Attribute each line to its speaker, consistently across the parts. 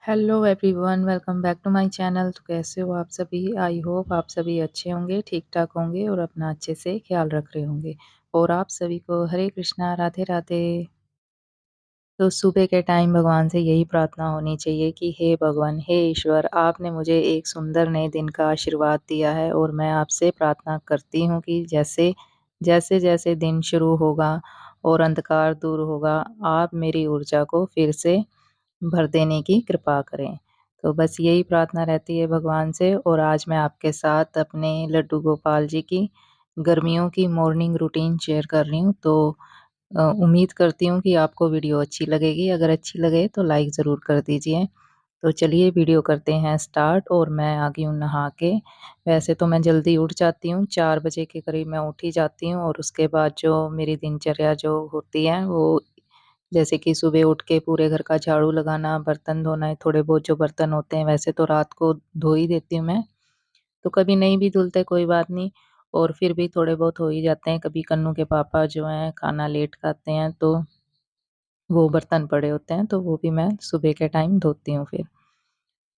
Speaker 1: Hello everyone, welcome back to my channel. तो कैसे हो आप सभी? आई होप आप सभी अच्छे होंगे, ठीक-ठाक होंगे और अपना अच्छे से ख्याल रख रहे होंगे। और आप सभी को हरे कृष्णा, राधे राधे। तो सुबह के टाइम भगवान से यही प्रार्थना होनी चाहिए कि हे भगवान, हे ईश्वर, आपने मुझे एक सुंदर नए दिन का आशीर्वाद दिया है और मैं आपसे प्रार्थना करती हूँ कि जैसे-जैसे दिन शुरू होगा और अंधकार दूर होगा, आप मेरी ऊर्जा को फिर से भर देने की कृपा करें। तो बस यही प्रार्थना रहती है भगवान से। और आज मैं आपके साथ अपने लड्डू गोपाल जी की गर्मियों की मॉर्निंग रूटीन शेयर कर रही हूँ। तो उम्मीद करती हूँ कि आपको वीडियो अच्छी लगेगी। अगर अच्छी लगे तो लाइक ज़रूर कर दीजिए। तो चलिए वीडियो करते हैं स्टार्ट। और मैं आ गई हूँ नहा के। वैसे तो मैं जल्दी उठ जाती हूँ, 4 बजे के करीब मैं उठ ही जाती हूँ। और उसके बाद जो मेरी दिनचर्या जो होती है वो जैसे कि सुबह उठ के पूरे घर का झाड़ू लगाना, बर्तन धोना है, थोड़े बहुत जो बर्तन होते हैं वैसे तो रात को धो ही देती हूँ मैं। तो कभी नहीं भी धुलते कोई बात नहीं, और फिर भी थोड़े बहुत हो ही जाते हैं। कभी कन्नू के पापा जो हैं खाना लेट खाते हैं तो वो बर्तन पड़े होते हैं, तो वो भी मैं सुबह के टाइम धोती हूँ फिर।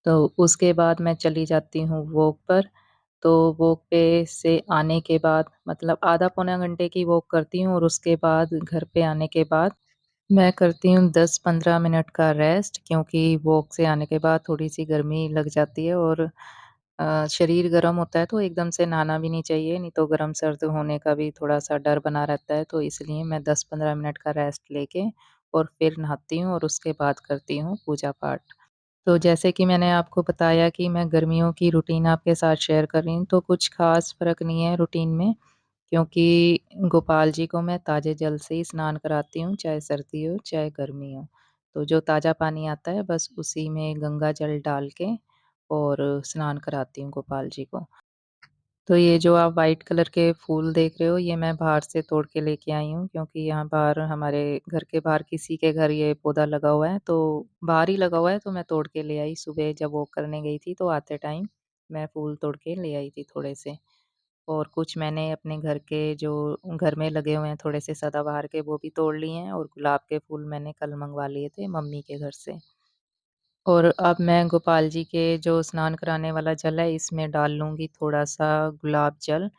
Speaker 1: तो उसके बाद मैं चली जाती हूँ वॉक पर। तो वॉक पे से आने के बाद मतलब आधा पौना घंटे की वॉक करती हूँ और उसके बाद घर पे आने के बाद मैं करती हूँ 10-15 मिनट का रेस्ट, क्योंकि वॉक से आने के बाद थोड़ी-सी गर्मी लग जाती है और शरीर गर्म होता है तो एकदम से नहाना भी नहीं चाहिए, नहीं तो गर्म-सर्द होने का भी थोड़ा-सा डर बना रहता है। तो इसलिए मैं 10-15 मिनट का रेस्ट लेके और फिर नहाती हूँ और उसके बाद करती हूँ पूजा-पाठ। तो जैसे कि मैंने आपको बताया कि मैं गर्मियों की रूटीन आपके साथ शेयर कर रही हूँ, तो कुछ ख़ास फ़र्क नहीं है रूटीन में, क्योंकि गोपाल जी को मैं ताज़े जल से ही स्नान कराती हूँ, चाहे सर्दी हो, चाहे गर्मी हो। तो जो ताज़ा पानी आता है बस उसी में गंगा जल डाल के और स्नान कराती हूँ गोपाल जी को। तो ये जो आप व्हाइट कलर के फूल देख रहे हो, ये मैं बाहर से तोड़ के लेके आई हूँ, क्योंकि यहाँ बाहर हमारे घर के बाहर किसी के घर ये पौधा लगा हुआ है, तो बाहर ही लगा हुआ है तो मैं तोड़ के ले आई। सुबह जब वॉक करने गई थी तो आते टाइम मैं फूल तोड़ के ले आई थी थोड़े से। और कुछ मैंने अपने घर के जो घर में लगे हुए हैं थोड़े से सदाबहार के, वो भी तोड़ लिए हैं। और गुलाब के फूल मैंने कल मँगवा लिए थे मम्मी के घर से। और अब मैं गोपाल जी के जो स्नान कराने वाला जल है, इसमें डाल लूँगी थोड़ा-सा गुलाब जल।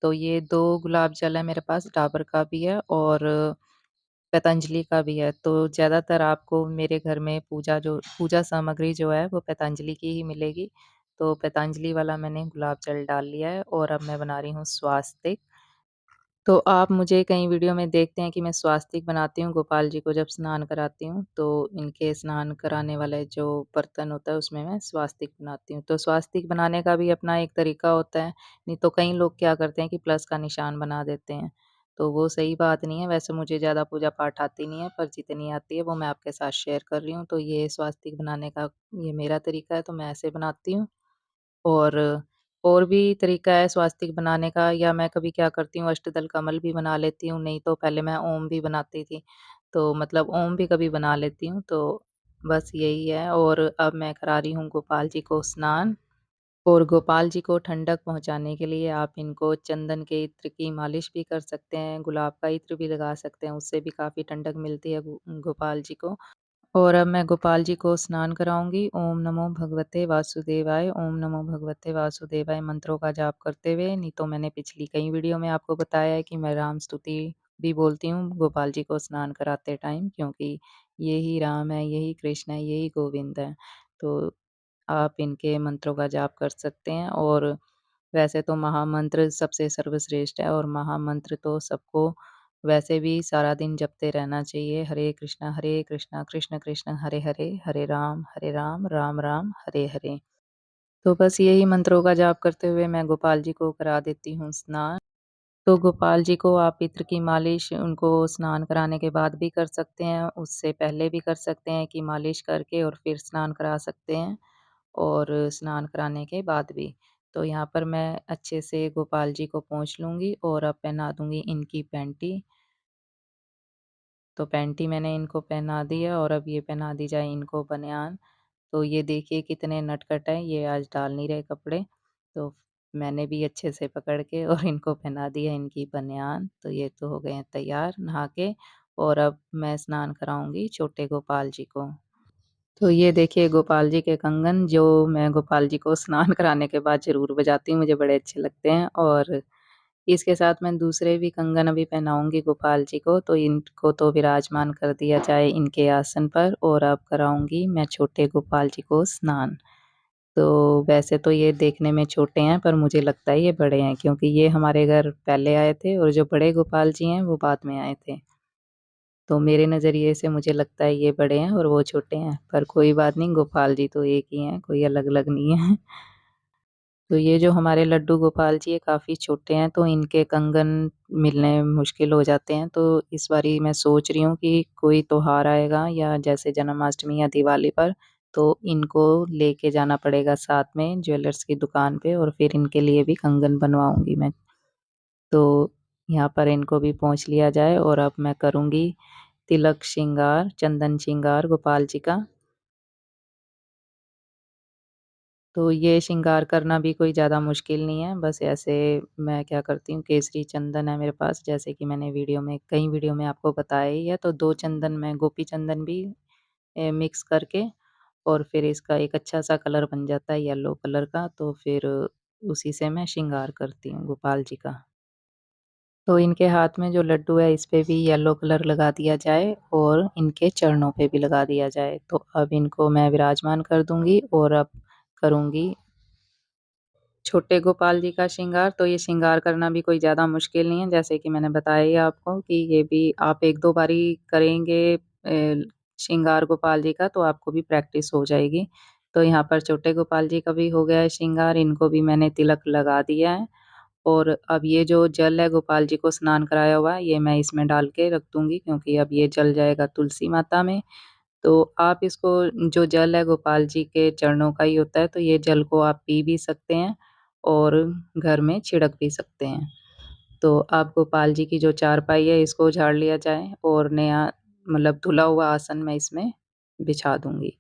Speaker 1: तो ये 2 गुलाब जल है मेरे पास, डाबर का भी है और पतंजलि का भी है। तो ज़्यादातर आपको मेरे घर में पूजा सामग्री जो है वो पतंजलि की ही मिलेगी। तो पतंजलि वाला मैंने गुलाब जल डाल लिया है और अब मैं बना रही हूँ स्वास्तिक। तो आप मुझे कहीं वीडियो में देखते हैं कि मैं स्वास्तिक बनाती हूँ गोपाल जी को जब स्नान कराती हूँ, तो इनके स्नान कराने वाले जो बर्तन होता है उसमें मैं स्वास्तिक बनाती हूँ। तो स्वास्तिक बनाने का भी अपना एक तरीका होता है, नहीं तो कई लोग क्या करते हैं कि प्लस का निशान बना देते हैं, तो वो सही बात नहीं है। वैसे मुझे ज़्यादा पूजा-पाठ आती नहीं है, पर जितनी आती है वो मैं आपके साथ शेयर कर रही हूँ। तो ये स्वास्तिक बनाने का ये मेरा तरीका है, तो मैं ऐसे बनाती हूँ। और और भी तरीका है स्वास्तिक बनाने का, या मैं कभी क्या करती हूँ अष्टदल कमल भी बना लेती हूँ, नहीं तो पहले मैं ओम भी बनाती थी। तो मतलब ओम भी कभी बना लेती हूँ, तो बस यही है। और अब मैं करा रही हूँ गोपाल जी को स्नान। और गोपाल जी को ठंडक पहुँचाने के लिए आप इनको चंदन के इत्र की मालिश भी कर सकते हैं, गुलाब का इत्र भी लगा सकते हैं, उससे भी काफ़ी ठंडक मिलती है गोपाल जी को। और अब मैं गोपाल जी को स्नान कराऊँगी। ओम नमो भगवते वासुदेवाय, ओम नमो भगवते वासुदेवाय मंत्रों का जाप करते हुए। नहीं तो मैंने पिछली कई वीडियो में आपको बताया है कि मैं राम स्तुति भी बोलती हूँ गोपाल जी को स्नान कराते टाइम, क्योंकि यही राम है, यही कृष्ण है, यही गोविंद है। तो आप इनके मंत्रों का जाप कर सकते हैं। और वैसे तो महामंत्र सबसे सर्वश्रेष्ठ है, और महामंत्र तो सबको वैसे भी सारा दिन जपते रहना चाहिए। हरे कृष्णा, कृष्ण कृष्ण हरे हरे, हरे राम, राम राम हरे हरे। तो बस यही मंत्रों का जाप करते हुए मैं गोपाल जी को करा देती हूँ स्नान। तो गोपाल जी को आप इत्र की मालिश उनको स्नान कराने के बाद भी कर सकते हैं, उससे पहले भी कर सकते हैं कि मालिश करके और फिर स्नान करा सकते हैं, और स्नान कराने के बाद भी। तो यहाँ पर मैं अच्छे से गोपाल जी को पोंछ लूँगी और अब पहना दूँगी इनकी पैंटी। तो पैंटी मैंने इनको पहना दी है और अब ये पहना दी जाए इनको बनियान। तो ये देखिए कितने नटखट हैं, ये आज डाल नहीं रहे कपड़े। तो मैंने भी अच्छे से पकड़ के और इनको पहना दिया इनकी बनियान। तो ये तो हो गए हैं तैयार नहा के, और अब मैं स्नान कराऊँगी छोटे गोपाल जी को। तो ये देखिए गोपाल जी के कंगन जो मैं गोपाल जी को स्नान कराने के बाद ज़रूर बजाती हूँ, मुझे बड़े अच्छे लगते हैं और इसके साथ मैं दूसरे भी कंगन अभी पहनाऊँगी गोपाल जी को, तो इनको तो विराजमान कर दिया जाए इनके आसन पर और अब कराऊँगी मैं छोटे गोपाल जी को स्नान। तो वैसे तो ये देखने में छोटे हैं, पर मुझे लगता है ये बड़े हैं क्योंकि ये हमारे घर पहले आए थे और जो बड़े गोपाल जी हैं, वो बाद में आए थे। तो मेरे नज़रिए से मुझे लगता है ये बड़े हैं और वो छोटे हैं, पर कोई बात नहीं गोपाल जी तो एक ही हैं, कोई अलग-अलग नहीं है। तो ये जो हमारे लड्डू गोपाल जी ये काफ़ी छोटे हैं, तो इनके कंगन मिलने मुश्किल हो जाते हैं, तो इस बारी मैं सोच रही हूँ कि कोई त्योहार आएगा या जैसे जन्माष्टमी या दिवाली पर, तो इनको लेके जाना पड़ेगा साथ में ज्वेलर्स की दुकान पे और फिर इनके लिए भी कंगन बनवाऊँगी मैं। तो यहाँ पर इनको भी पहुँच लिया जाए और अब मैं करूँगी तिलक श्रृंगार, चंदन श्रृंगार गोपाल जी का। तो ये श्रृंगार करना भी कोई ज़्यादा मुश्किल नहीं है, बस ऐसे मैं क्या करती हूँ केसरी चंदन है मेरे पास जैसे कि मैंने वीडियो में कई वीडियो में आपको बताया ही है, तो 2 चंदन मैं गोपी चंदन भी मिक्स करके और फिर इसका एक अच्छा-सा कलर बन जाता है येलो कलर का, तो फिर उसी से मैं श्रृंगार करती हूँ गोपाल जी का। तो इनके हाथ में जो लड्डू है इस पे भी येलो कलर लगा दिया जाए और इनके चरणों पे भी लगा दिया जाए। तो अब इनको मैं विराजमान कर दूँगी और अब करूँगी छोटे गोपाल जी का श्रृंगार, तो ये श्रृंगार करना भी कोई ज़्यादा मुश्किल नहीं है, जैसे कि मैंने बताया ही आपको कि ये भी आप 1-2 बारी करेंगे श्रृंगार गोपाल जी का, तो आपको भी प्रैक्टिस हो जाएगी। तो यहाँ पर छोटे गोपाल जी का भी हो गया है श्रृंगार, इनको भी मैंने तिलक लगा दिया है और अब ये जो जल है गोपाल जी को स्नान कराया हुआ है, ये मैं इसमें डाल के रख दूँगी क्योंकि अब ये जल जाएगा तुलसी माता में। तो आप इसको जो जल है गोपाल जी के चरणों का ही होता है, तो ये जल को आप पी भी सकते हैं और घर में छिड़क भी सकते हैं। तो अब गोपाल जी की जो चारपाई है इसको झाड़ लिया जाए और नया मतलब धुला हुआ आसन मैं इसमें बिछा दूँगी।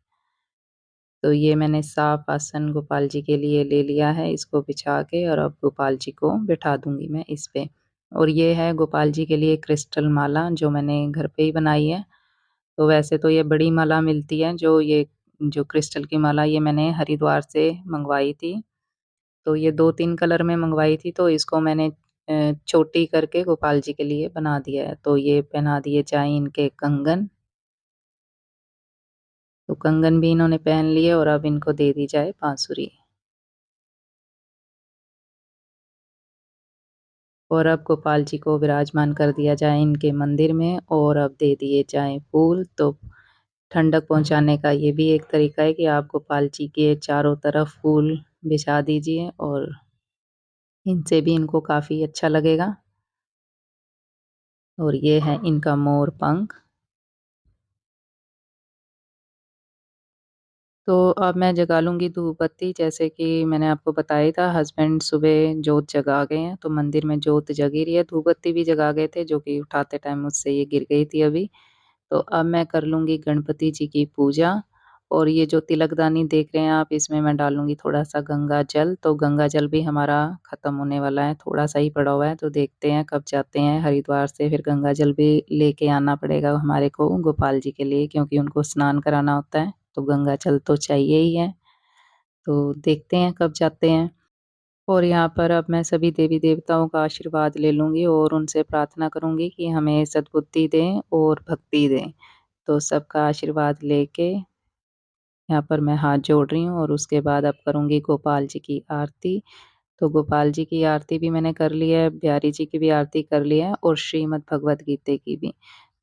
Speaker 1: तो ये मैंने साफ आसन गोपाल जी के लिए ले लिया है, इसको बिछा के और अब गोपाल जी को बिठा दूँगी मैं इस पे। और ये है गोपाल जी के लिए क्रिस्टल माला जो मैंने घर पे ही बनाई है। तो वैसे तो ये बड़ी माला मिलती है जो क्रिस्टल की माला ये मैंने हरिद्वार से मँगवाई थी। तो ये 2-3 कलर में मँगवाई थी तो इसको मैंने छोटी करके गोपाल जी के लिए बना दिया है। तो ये पहना दिए जाएँ इनके कंगन, तो कंगन भी इन्होंने पहन लिए और अब इनको दे दी जाए बाँसुरी। और अब गोपाल जी को विराजमान कर दिया जाए इनके मंदिर में और अब दे दिए जाएँ फूल। तो ठंडक पहुँचाने का ये भी एक तरीका है कि आप गोपाल जी के चारों तरफ फूल बिछा दीजिए और इनसे भी इनको काफ़ी अच्छा लगेगा। और ये है इनका मोर पंख। तो अब मैं जगा लूँगी धूप बत्ती जैसे कि मैंने आपको बताया ही था हस्बैंड सुबह जोत जगा गए हैं, तो मंदिर में जोत जगी रही है, धूप बत्ती भी जगा गए थे जो कि उठाते टाइम मुझसे ये गिर गई थी अभी। तो अब मैं कर लूँगी गणपति जी की पूजा और ये जो तिलकदानी देख रहे हैं आप इसमें मैं डालूँगी थोड़ा-सा गंगा जल, तो गंगा जल भी हमारा ख़त्म होने वाला है, थोड़ा-सा ही पड़ा हुआ है, तो देखते हैं कब जाते हैं हरिद्वार से फिर गंगा जल भी लेके आना पड़ेगा हमारे को गोपाल जी के लिए क्योंकि उनको स्नान कराना होता है, तो गंगा जल तो चाहिए ही है। तो देखते हैं कब जाते हैं और यहाँ पर अब मैं सभी देवी-देवताओं का आशीर्वाद ले लूँगी और उनसे प्रार्थना करूँगी कि हमें सद्बुद्धि दें और भक्ति दें। तो सबका आशीर्वाद लेके यहाँ पर मैं हाथ जोड़ रही हूँ और उसके बाद अब करूँगी गोपाल जी की आरती। तो गोपाल जी की आरती भी मैंने कर ली है, बिहारी जी की भी आरती कर ली है और श्रीमद् भगवत गीता की भी।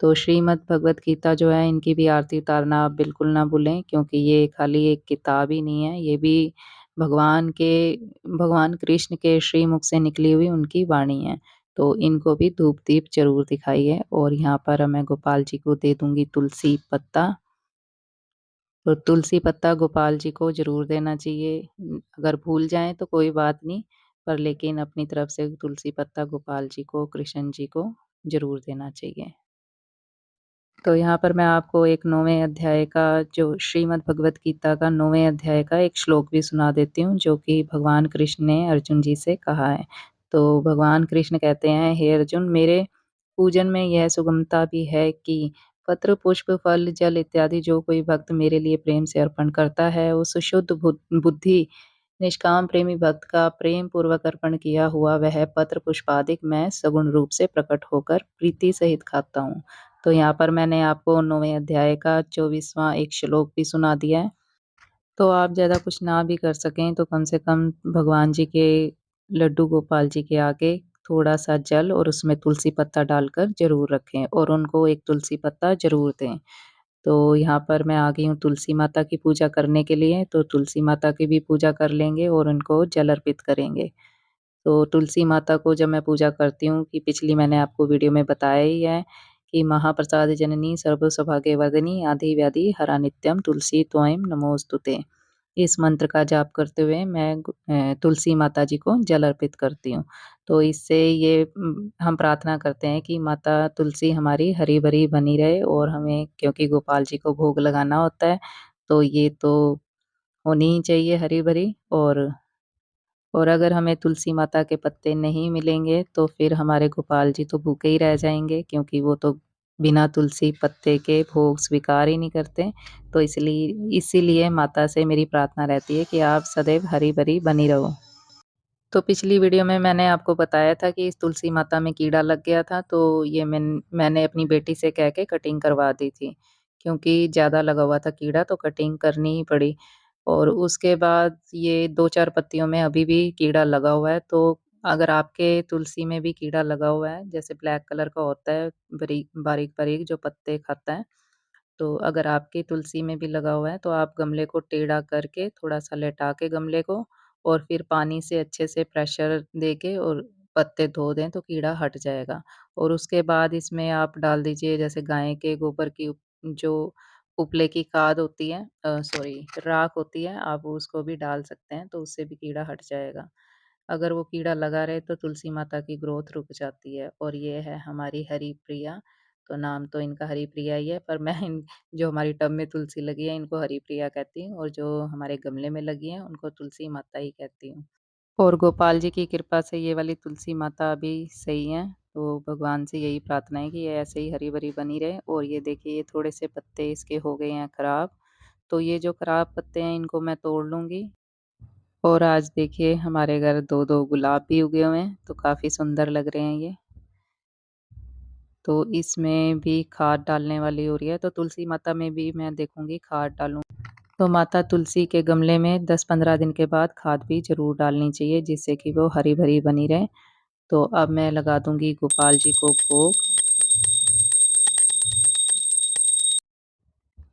Speaker 1: तो श्रीमद् भगवत गीता जो है इनकी भी आरती उतारना आप बिल्कुल ना भूलें क्योंकि ये खाली एक किताब ही नहीं है, ये भी भगवान के भगवान कृष्ण के श्रीमुख से निकली हुई उनकी वाणी है। तो इनको भी धूप-दीप ज़रूर दिखाइए और यहाँ पर मैं गोपाल जी को दे दूँगी तुलसी पत्ता। तो तुलसी पत्ता गोपाल जी को ज़रूर देना चाहिए। अगर भूल जाएँ तो कोई बात नहीं, पर लेकिन अपनी तरफ से तुलसी पत्ता गोपाल जी को, कृष्ण जी को ज़रूर देना चाहिए। तो यहाँ पर मैं आपको एक 9वें अध्याय का जो श्रीमद् भगवत गीता का 9वें अध्याय का एक श्लोक भी सुना देती हूँ, जो कि भगवान कृष्ण ने अर्जुन जी से कहा है। तो भगवान कृष्ण कहते हैं, "हे अर्जुन, मेरे पूजन में यह सुगमता भी है कि पत्र, पुष्प, फल, जल इत्यादि जो कोई भक्त मेरे लिए प्रेम से अर्पण करता है, उस शुद्ध बुद्धि निष्काम प्रेमी भक्त का प्रेम पूर्वक अर्पण किया हुआ वह पत्र पुष्पादिक मैं सगुण रूप से प्रकट होकर प्रीति सहित खाता हूँ। तो यहाँ पर मैंने आपको 9वें अध्याय का 24वाँ एक श्लोक भी सुना दिया है। तो आप ज़्यादा कुछ ना भी कर सकें तो कम से कम भगवान जी के लड्डू गोपाल जी के आगे थोड़ा-सा जल और उसमें तुलसी पत्ता डालकर ज़रूर रखें और उनको एक तुलसी पत्ता ज़रूर दें। तो यहाँ पर मैं आ गई हूँ तुलसी माता की पूजा करने के लिए, तो तुलसी माता की भी पूजा कर लेंगे और उनको जल अर्पित करेंगे। तो तुलसी माता को जब मैं पूजा करती हूँ कि पिछली मैंने आपको वीडियो में बताया ही है कि महाप्रसाद जननी सर्व सौभाग्यवर्धिनी आदि व्याधि हरा नित्यम तुलसी त्वयं नमोस्तुते। इस मंत्र का जाप करते हुए मैं तुलसी माता जी को जल अर्पित करती हूँ। तो इससे ये हम प्रार्थना करते हैं कि माता तुलसी हमारी हरी-भरी बनी रहे और हमें क्योंकि गोपाल जी को भोग लगाना होता है, तो ये तो होनी ही चाहिए हरी-भरी और अगर हमें तुलसी माता के पत्ते नहीं मिलेंगे, तो फिर हमारे गोपाल जी तो भूखे ही रह जाएँगे क्योंकि वो तो बिना तुलसी पत्ते के भोग स्वीकार ही नहीं करते। तो इसीलिए माता से मेरी प्रार्थना रहती है कि आप सदैव हरी-भरी बनी रहो। तो पिछली वीडियो में मैंने आपको बताया था कि इस तुलसी माता में कीड़ा लग गया था, तो ये मैंने अपनी बेटी से कह के कटिंग करवा दी थी, क्योंकि ज़्यादा लगा हुआ था कीड़ा तो कटिंग करनी ही पड़ी। और उसके बाद ये 2-4 पत्तियों में अभी भी कीड़ा लगा हुआ है, तो अगर आपके तुलसी में भी कीड़ा लगा हुआ है, जैसे ब्लैक कलर का होता है, बारीक-बारीक जो पत्ते खाता है, तो अगर आपकी तुलसी में भी लगा हुआ है, तो आप गमले को टेढ़ा करके थोड़ा-सा लेटा के गमले को और फिर पानी से अच्छे से प्रेशर देके और पत्ते धो दें तो कीड़ा हट जाएगा। और उसके बाद इसमें आप डाल दीजिए जैसे गाय के गोबर की जो उपले की खाद होती है सॉरी राख होती है, आप उसको भी डाल सकते हैं, तो उससे भी कीड़ा हट जाएगा। अगर वो कीड़ा लगा रहे तो तुलसी माता की ग्रोथ रुक जाती है और ये है हमारी हरिप्रिया, तो नाम तो इनका हरिप्रिया ही है पर मैं इन जो हमारी टब में तुलसी लगी है इनको हरिप्रिया कहती हूँ और जो हमारे गमले में लगी हैं उनको तुलसी माता ही कहती हूँ। और गोपाल जी की कृपा से ये वाली तुलसी माता अभी सही हैं, तो भगवान से यही प्रार्थना है कि ये ऐसे ही हरी-भरी बनी रहे और ये देखिए ये थोड़े से पत्ते इसके हो गए हैं खराब, तो ये जो खराब पत्ते हैं इनको मैं तोड़ लूँगी और आज देखिए हमारे घर 2-2 गुलाब भी उगे हुए हैं, तो काफ़ी सुंदर लग रहे हैं ये। तो इसमें भी खाद डालने वाली हो रही है, तो तुलसी माता में भी मैं देखूँगी खाद डालूँ। तो माता तुलसी के गमले में 10-15 दिन के बाद खाद भी ज़रूर डालनी चाहिए, जिससे कि वो हरी-भरी बनी रहे। तो अब मैं लगा दूँगी गोपाल जी को भोग।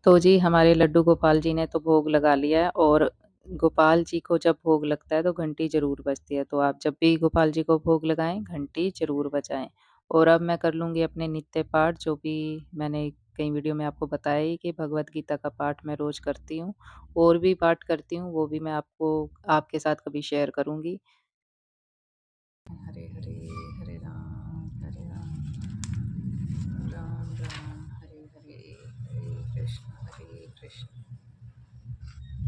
Speaker 1: तो जी हमारे लड्डू गोपाल जी ने तो भोग लगा लिया है और गोपाल जी को जब भोग लगता है तो घंटी ज़रूर बजती है। तो आप जब भी गोपाल जी को भोग लगाएँ, घंटी ज़रूर बजाएँ। और अब मैं कर लूँगी अपने नित्य पाठ जो भी मैंने कई वीडियो में आपको बताया ही कि भगवत गीता का पाठ मैं रोज़ करती हूँ। और भी पाठ करती हूँ, वो भी मैं आपको आपके साथ कभी शेयर करूँगी। हरे हरे, हरे राम, राम राम, हरे हरे, हरे कृष्ण,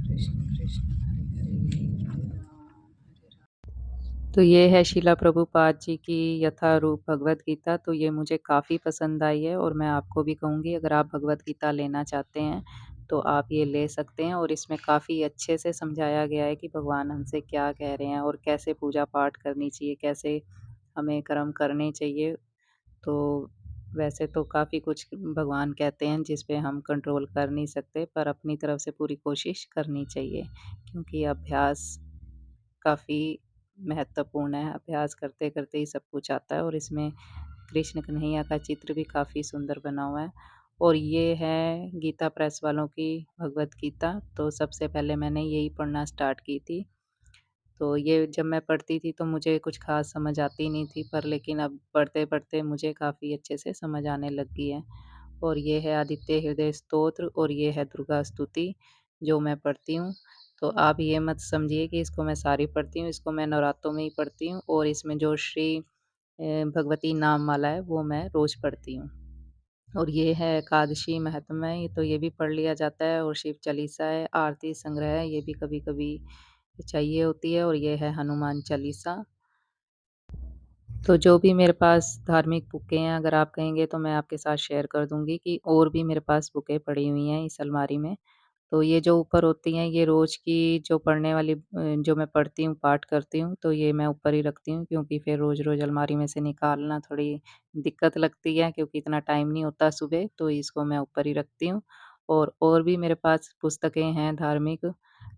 Speaker 1: कृष्ण कृष्ण, हरे हरे, हरे राम, हरे राम। तो ये है शीला प्रभुपाद जी की यथारूप भगवत गीता, तो ये मुझे काफ़ी पसंद आई है और मैं आपको भी कहूँगी अगर आप भगवत गीता लेना चाहते हैं, तो आप ये ले सकते हैं और इसमें काफ़ी अच्छे से समझाया गया है कि भगवान हमसे क्या कह रहे हैं और कैसे पूजा-पाठ करनी चाहिए, कैसे हमें कर्म करने चाहिए। तो वैसे तो काफ़ी कुछ भगवान कहते हैं जिस पे हम कंट्रोल कर नहीं सकते, पर अपनी तरफ से पूरी कोशिश करनी चाहिए, क्योंकि अभ्यास काफ़ी महत्वपूर्ण है। अभ्यास करते-करते ही सब कुछ आता है और इसमें कृष्ण कन्हैया का चित्र भी काफ़ी सुंदर बना हुआ है। और ये है गीता प्रेस वालों की भगवत गीता, तो सबसे पहले मैंने यही पढ़ना स्टार्ट की थी। तो ये जब मैं पढ़ती थी तो मुझे कुछ ख़ास समझ आती नहीं थी, पर लेकिन अब पढ़ते-पढ़ते मुझे काफ़ी अच्छे से समझ आने लग गई है। और ये है आदित्य हृदय स्तोत्र और ये है दुर्गा स्तुति जो मैं पढ़ती हूँ। तो आप ये मत समझिए कि इसको मैं सारी पढ़ती हूँ, इसको मैं नवरात्रों में ही पढ़ती हूँ और इसमें जो श्री भगवती नाम माला है वो मैं रोज़ पढ़ती हूँ। और ये है एकादशी महात्म्य, तो ये भी पढ़ लिया जाता है और शिव चालीसा है, आरती संग्रह है, ये भी कभी-कभी चाहिए होती है और ये है हनुमान चालीसा। तो जो भी मेरे पास धार्मिक बुकें हैं, अगर आप कहेंगे तो मैं आपके साथ शेयर कर दूँगी कि और भी मेरे पास बुकें पड़ी हुई हैं इस अलमारी में। तो ये जो ऊपर होती हैं, ये रोज़ की जो पढ़ने वाली जो मैं पढ़ती हूँ, पाठ करती हूँ, तो ये मैं ऊपर ही रखती हूँ क्योंकि फिर रोज़-रोज़ अलमारी में से निकालना थोड़ी दिक्कत लगती है क्योंकि इतना टाइम नहीं होता सुबह, तो इसको मैं ऊपर ही रखती हूँ। और भी मेरे पास पुस्तकें हैं धार्मिक,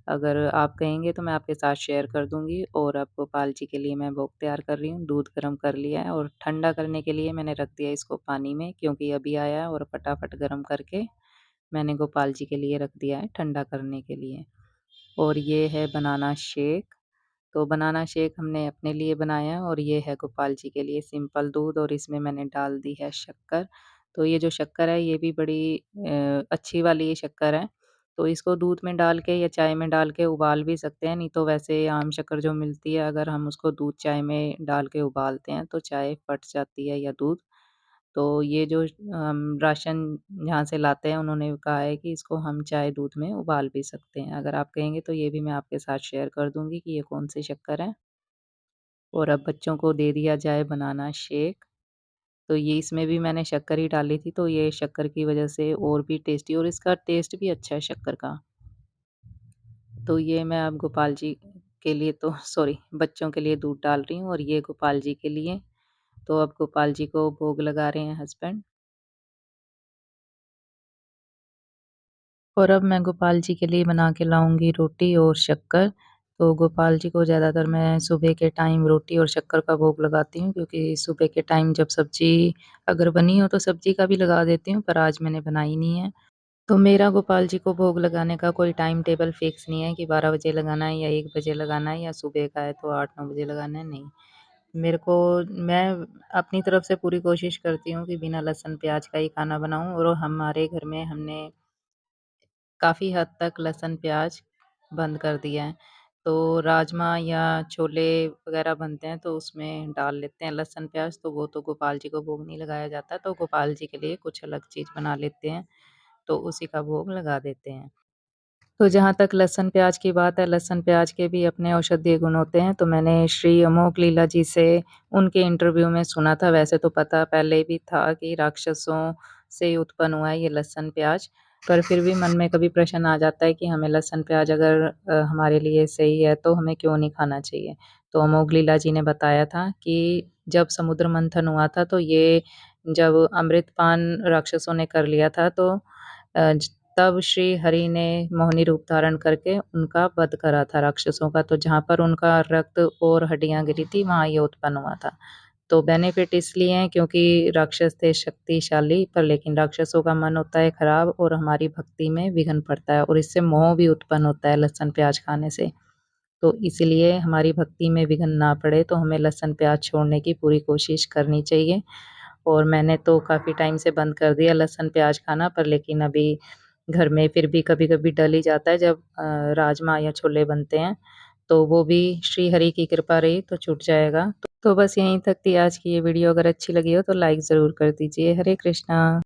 Speaker 1: अगर आप कहेंगे तो मैं आपके साथ शेयर कर दूँगी। और अब गोपाल जी के लिए मैं भोग तैयार कर रही हूँ, दूध गरम कर लिया है और ठंडा करने के लिए मैंने रख दिया इसको पानी में क्योंकि अभी आया है और फटाफट गरम करके मैंने गोपाल जी के लिए रख दिया है ठंडा करने के लिए। और ये है बनाना शेक, तो बनाना शेक हमने अपने लिए बनाया है और ये है गोपाल जी के लिए सिंपल दूध और इसमें मैंने डाल दी है शक्कर। तो ये जो शक्कर है ये भी बड़ी अच्छी वाली ये शक्कर है, तो इसको दूध में डाल के या चाय में डाल के उबाल भी सकते हैं, नहीं तो वैसे आम शक्कर जो मिलती है अगर हम उसको दूध चाय में डाल के उबालते हैं तो चाय फट जाती है या दूध। तो ये जो राशन जहाँ से लाते हैं उन्होंने कहा है कि इसको हम चाय दूध में उबाल भी सकते हैं। अगर आप कहेंगे तो ये भी मैं आपके साथ शेयर कर दूँगी कि ये कौन-सी शक्कर है। और अब बच्चों को दे दिया जाए बनाना शेक, तो ये इसमें भी मैंने शक्कर ही डाली थी, तो ये शक्कर की वज़ह से और भी टेस्टी और इसका टेस्ट भी अच्छा है शक्कर का। तो ये मैं अब गोपाल जी के लिए तो सॉरी बच्चों के लिए दूध डाल रही हूँ और ये गोपाल जी के लिए। तो अब गोपाल जी को भोग लगा रहे हैं हस्बैंड। और अब मैं गोपाल जी के लिए बना के लाऊँगी रोटी और शक्कर। तो गोपाल जी को ज़्यादातर मैं सुबह के टाइम रोटी और शक्कर का भोग लगाती हूँ क्योंकि सुबह के टाइम जब सब्ज़ी अगर बनी हो तो सब्ज़ी का भी लगा देती हूँ, पर आज मैंने बनाई नहीं है। तो मेरा गोपाल जी को भोग लगाने का कोई टाइम टेबल फ़िक्स नहीं है कि 12 बजे लगाना है या 1 बजे लगाना है या सुबह का है तो 8-9 बजे लगाना है, नहीं। मेरे को मैं अपनी तरफ से पूरी कोशिश करती हूँ कि बिना लहसुन प्याज़ का ही खाना बनाऊँ और हमारे घर में हमने काफ़ी हद तक लहसुन प्याज़ बंद कर दिया है। तो राजमा या छोले वग़ैरह बनते हैं तो उसमें डाल लेते हैं लहसुन प्याज़, तो वो तो गोपाल जी को भोग नहीं लगाया जाता, तो गोपाल जी के लिए कुछ अलग चीज़ बना लेते हैं, तो उसी का भोग लगा देते हैं। तो जहाँ तक लहसुन प्याज़ की बात है, लहसुन प्याज़ के भी अपने औषधीय गुण होते हैं, तो मैंने श्री अमोघ लीला जी से उनके इंटरव्यू में सुना था, वैसे तो पता पहले भी था कि राक्षसों से उत्पन्न हुआ है ये लहसुन प्याज़, पर फिर भी मन में कभी प्रश्न आ जाता है कि हमें लहसुन प्याज़ अगर हमारे लिए सही है, तो हमें क्यों नहीं खाना चाहिए? तो अमोघ लीला जी ने बताया था कि जब समुद्र मंथन हुआ था, तो ये जब अमृतपान राक्षसों ने कर लिया था, तो अ, ज तब श्री हरि ने मोहिनी रूप धारण करके उनका वध करा था राक्षसों का, तो जहाँ पर उनका रक्त और हड्डियाँ गिरी थी, वहाँ ये उत्पन्न हुआ था। तो बेनिफिट इसलिए हैं क्योंकि राक्षस थे शक्तिशाली, पर लेकिन राक्षसों का मन होता है खराब और हमारी भक्ति में विघ्न पड़ता है और इससे मोह भी उत्पन्न होता है लहसुन प्याज़ खाने से। तो इसलिए हमारी भक्ति में विघ्न ना पड़े, तो हमें लहसुन प्याज़ छोड़ने की पूरी कोशिश करनी चाहिए। और मैंने तो काफ़ी टाइम से बंद कर दिया लहसुन प्याज़ खाना, पर लेकिन अभी घर में फिर भी कभी-कभी डल ही जाता है जब राजमा या छोले बनते हैं, तो वो भी श्री हरि की कृपा रही तो छूट जाएगा। तो बस यहीं तक थी आज की ये वीडियो, अगर अच्छी लगी हो तो लाइक ज़रूर कर दीजिए। हरे कृष्णा।